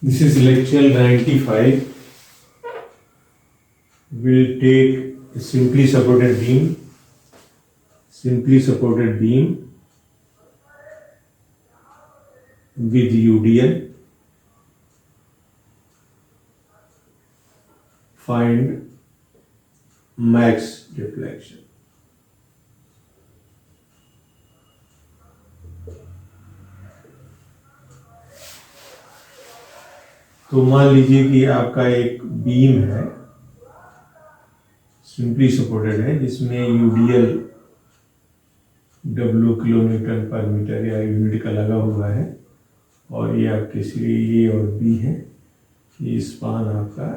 This is lecture 95. We'll take a simply supported beam with UDL. Find max deflection. तो मान लीजिए कि आपका एक बीम है, सिंपली सपोर्टेड है, जिसमें यूडीएल W किलोमीटर पर मीटर या यूनिट का लगा हुआ है, और ये आपके सिरे ए और बी है। ये स्पान आपका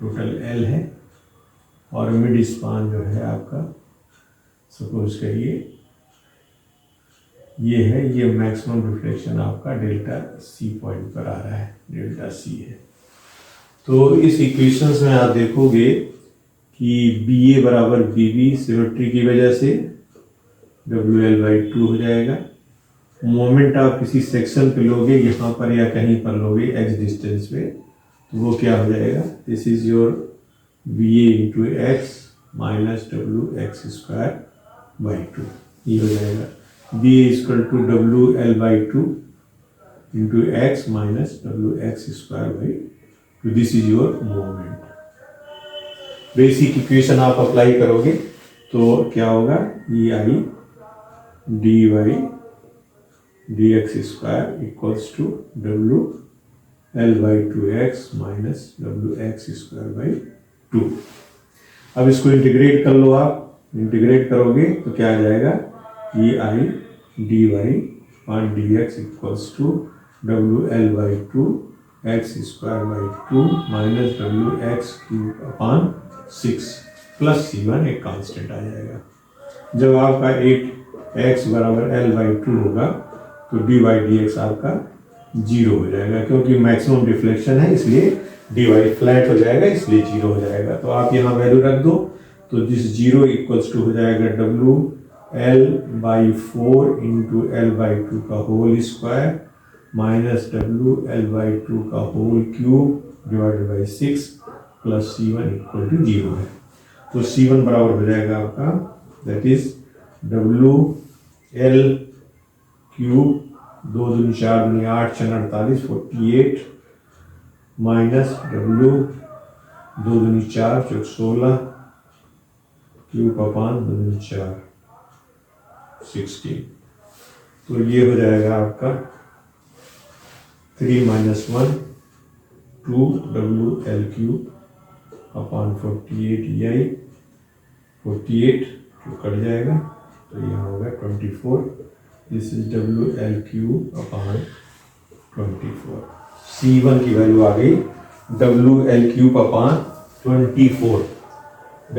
टोटल L है, और मिड स्पान जो है आपका सपोज करिए ये है। ये मैक्सिमम रिफ्लेक्शन आपका डेल्टा C पॉइंट पर आ रहा है, डेल्टा C है। तो इस इक्वेशंस में आप देखोगे कि BA बराबर BB सिमेट्री की वजह से WL/2 हो जाएगा। मोमेंट आप किसी सेक्शन पे लोगे, यहाँ पर या कहीं पर लोगे x डिस्टेंस पे, तो वो क्या हो जाएगा, this is your BA into x minus WX²/2, ये हो जाएगा। BA equal to WL/2 into x minus WX²/2, this is your moment. Basic equation आप अप्लाई करोगे तो क्या होगा, EI dy dx² equals to WL/2x minus WX²/2। अब इसको इंटीग्रेट कर लो। आप इंटीग्रेट करोगे तो क्या आ जाएगा, EI dy dx equals to WL/2x²/2 minus WX³ plus C1 एक कांस्टेंट आ जाएगा। जब आपका 8x बराबर L/2 होगा तो dy dx आपका 0 हो जाएगा, क्योंकि मैक्सिमम डिफ्लेक्शन है, इसलिए dy फ्लैट हो जाएगा, इसलिए 0 हो जाएगा। तो आप यहाँ वैल्यू रख दो, तो दिस 0 इक्वल्स टू हो जाएगा WL/4 इंटू L/2 का होल स्क्वायर माइनस WL/2 का whole cube divided by 6 plus C1 equal to 0 है। तो C1 बराबर हो जाएगा आपका, दैट इज WL³ 2 दूनी 4 दूनी 8 6 48 48 माइनस W 2 दूनी 4 चौक 16 क्यूब अपान 2 दूनी 4 16। तो ये हो जाएगा आपका 3 - 1 2 WL³ अपान 48 EI 48 जो कट जाएगा, तो यहाँ होगा 24। This is WL³ upon 24। C1 की वैल्यू आ गई WL³ अपान 24,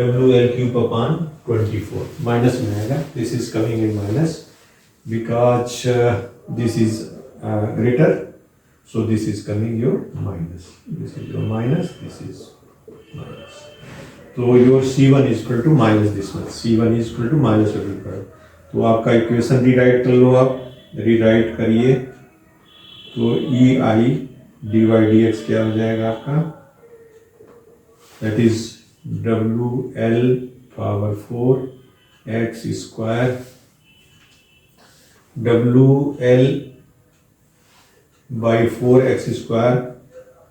WL³ अपान 24 माइनस में आएगा। This is coming in minus because this is greater, so this is coming your minus, this is your minus, this is minus. So your C1 is equal to minus this one, C1 is equal to minus 25। तो आपका equation rewrite कर लो। आप rewrite करिए तो EI dy dx क्या हो जाएगा आपका, that is WL/4 x² WL/4x²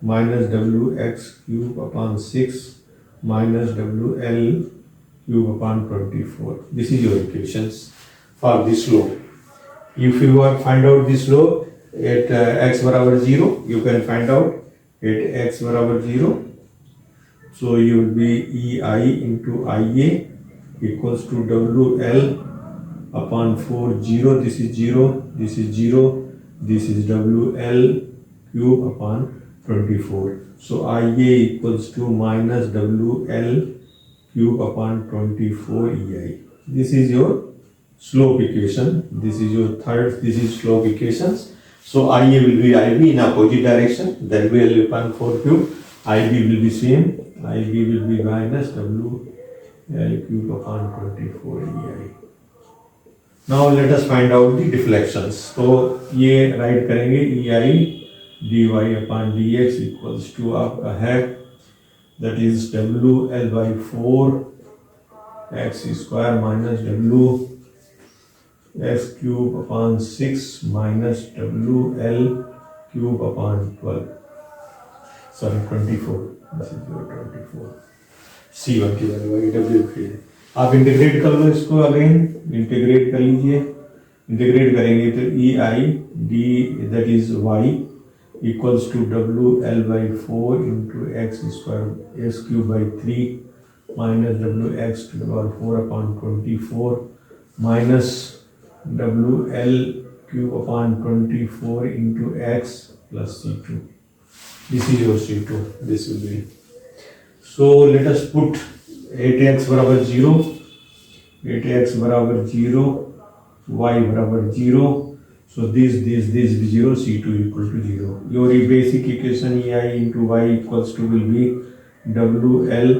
minus WX³ upon 6 minus WL³ upon 24. This is your equations for this law. If you want to find out this law at x बराबर 0, you can find out at x बराबर 0. So you will be EI into IA equals to WL upon 4 0. This is 0. This is 0. This is WL³ upon 24. So IA equals to minus WL³ upon 24 EI. This is your slope equation. This is your third. This is slope equations. So IA will be IB in opposite direction. WL upon 4³ IB will be same. IB will be minus WL³ upon 24 EI. Now let us find out the deflections. तो ये right करेंगे EI dy upon dx equals to आपका है that is WL by 4 x square minus W x cube upon 6 minus WL cube upon 12. Sorry, 24. This is your 24. C1 की value W की है. आप integrate कर लो इसको, अगेन इंटीग्रेट कर लीजिए. इंटीग्रेट करेंगे तो E I D that is y equals to डब्ल्यू l by 4 into x square x cube by 3 minus डब्ल्यू x to power 4 upon 24 minus डब्ल्यू l cube upon 24 into x plus C2. This is your C2. This will be. So let us put 8x बराबर 0, 8x बराबर 0, y बराबर 0. So this 0, C2 equal to 0. Your basic equation EI into y equals to will be WL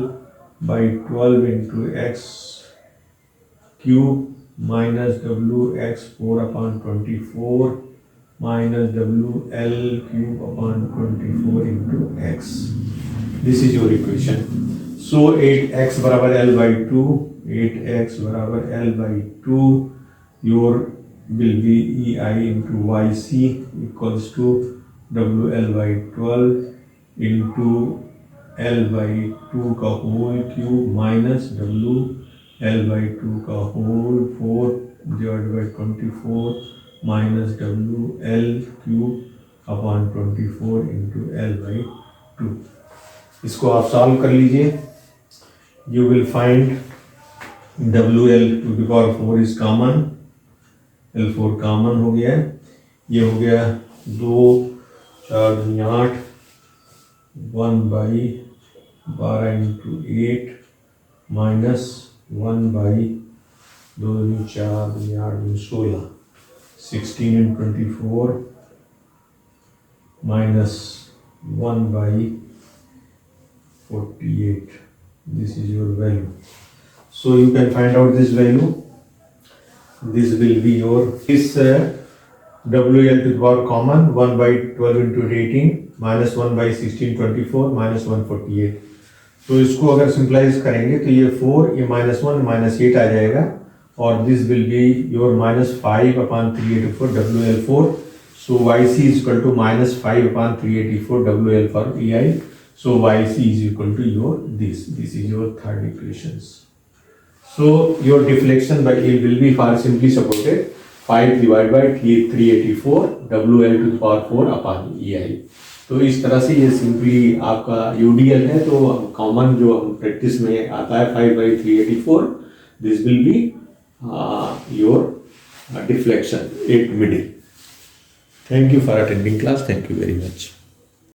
by 12 into x cube minus WX 4 upon 24 minus WL cube upon 24 into x. This is your equation. So 8x बराबर L by 2, 8x बराबर L by 2, your will be EI into YC equals to WL by 12 into L by 2 का whole cube minus WL by 2 का whole 4 divided by 24 minus WL cube upon 24 into L by 2. इसको आप solve कर लीजिए. You will find WL to the power 4 is common. L4 common हो गया है. ये हो गया 2 4 8 1 by 12 into 8 minus 1 by 2 4 8 16 16 and 24 minus 1 by 48. This is your value. So you can find out this value. This will be your this WL to the power common 1 by 12 into 18 minus 1 by 16 24 minus 148. तो इसको अगर सिंपलाइज करेंगे तो ये 4 ये -1 -8 आ जाएगा और this will be your -5 upon 384 WL4. So YC is equal to -5 upon 384 WL for EI. So YC is equal to your this. This is your third equations. So your deflection by E will be far simply supported 5 divided by 384 WL to the power 4 upon EI. तो इस तरह से ये simply आपका UDL है. तो common जो practice में आता है 5 by 384 this will be your deflection at middle. Thank you for attending class. Thank you very much.